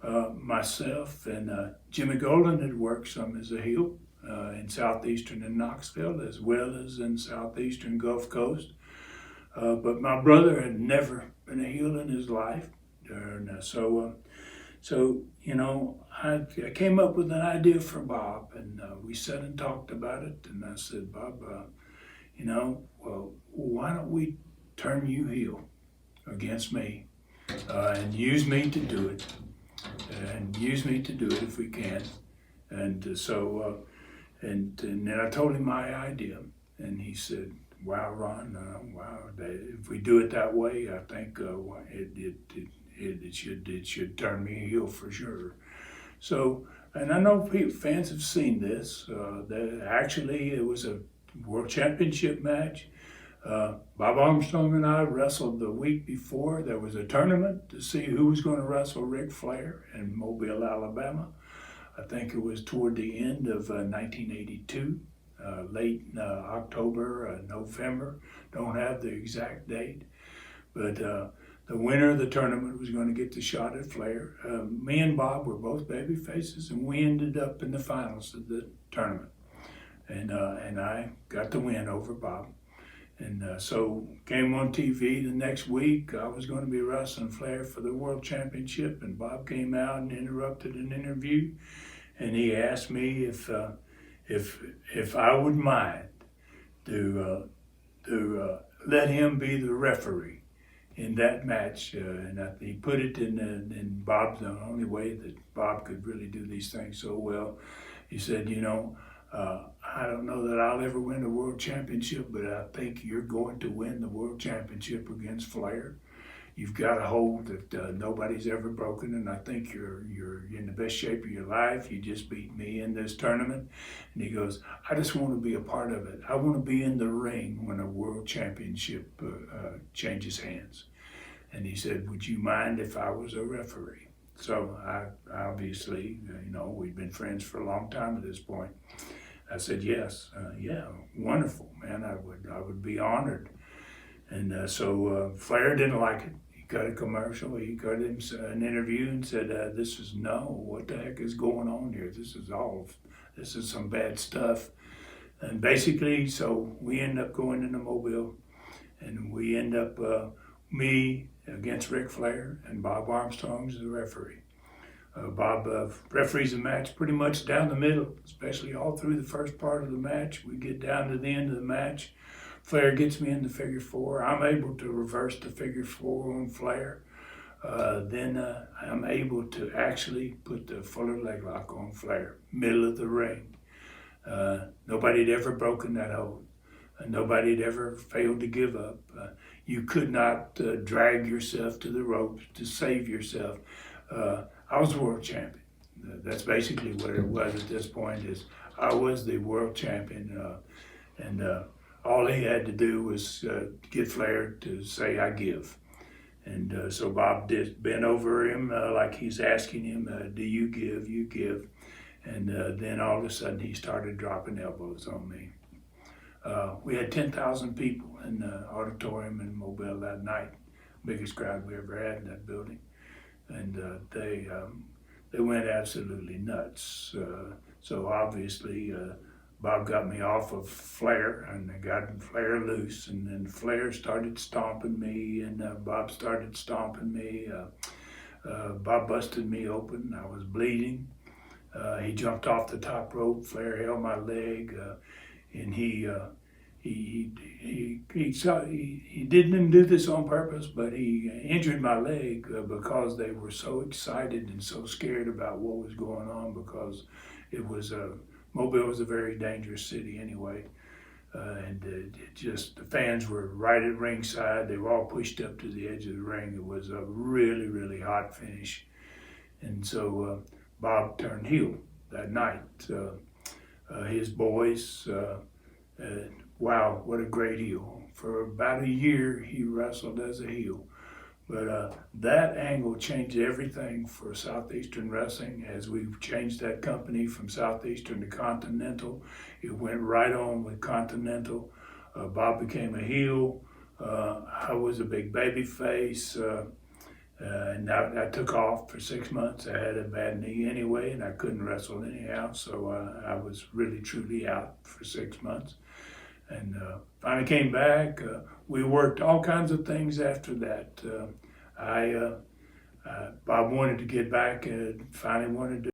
myself and Jimmy Golden had worked some as a heel in Southeastern and Knoxville, as well as in Southeastern Gulf Coast. But my brother had never been a heel in his life. So I came up with an idea for Bob, and we sat and talked about it. And I said, Bob, well, why don't we turn you heel against me and use me to do it, if we can. And and then I told him my idea, and he said, "Wow, Ron, wow! If we do it that way, I think it should turn me heel for sure." So, and I know fans have seen this. Actually, it was a World Championship match. Bob Armstrong and I wrestled the week before. There was a tournament to see who was going to wrestle Ric Flair in Mobile, Alabama. I think it was toward the end of 1982, late October, November. Don't have the exact date. But the winner of the tournament was going to get the shot at Flair. Me and Bob were both baby faces, and we ended up in the finals of the tournament. And I got the win over Bob. And so came on TV the next week. I was going to be wrestling Flair for the World Championship, and Bob came out and interrupted an interview, and he asked me if I would mind to let him be the referee in that match. And he put it in Bob's the only way that Bob could really do these things so well. He said, I don't know that I'll ever win a world championship, but I think you're going to win the world championship against Flair. You've got a hold that nobody's ever broken, and I think you're in the best shape of your life. You just beat me in this tournament. And he goes, I just want to be a part of it. I want to be in the ring when a world championship changes hands. And he said, would you mind if I was a referee? So I obviously, we'd been friends for a long time at this point. I said, yes, yeah, wonderful, man. I would be honored. And so Flair didn't like it. He cut a commercial. He cut an interview and said, what the heck is going on here? This is some bad stuff. And basically, so we end up going into Mobile, and we end up, me against Ric Flair, and Bob Armstrong's the referee. Bob referees the match pretty much down the middle, especially all through the first part of the match. We get down to the end of the match. Flair gets me in the figure four. I'm able to reverse the figure four on Flair. Then I'm able to actually put the Fuller leg lock on Flair, middle of the ring. Nobody had ever broken that hold. Nobody had ever failed to give up. You could not drag yourself to the ropes to save yourself. I was world champion. That's basically what it was at this point. Is I was the world champion, and all he had to do was get Flair to say I give. And so Bob did bend over him like he's asking him, do you give, you give. And then all of a sudden he started dropping elbows on me. We had 10,000 people in the auditorium in Mobile that night, biggest crowd we ever had in that building. And they went absolutely nuts. So obviously Bob got me off of Flair, and they got Flair loose, and then Flair started stomping me, and Bob started stomping me. Bob busted me open. I was bleeding. He jumped off the top rope. Flair held my leg, and he didn't do this on purpose, but he injured my leg because they were so excited and so scared about what was going on, because it was Mobile was a very dangerous city anyway, and the fans were right at ringside. They were all pushed up to the edge of the ring. It was a really, really hot finish, and so Bob turned heel that night. His boys. Wow, what a great heel. For about a year, he wrestled as a heel. But that angle changed everything for Southeastern Wrestling. As we changed that company from Southeastern to Continental, it went right on with Continental. Bob became a heel. I was a big baby face. And I took off for 6 months. I had a bad knee anyway, and I couldn't wrestle anyhow, so I was really truly out for 6 months. And finally came back. We worked all kinds of things after that. Bob wanted to get back and finally wanted to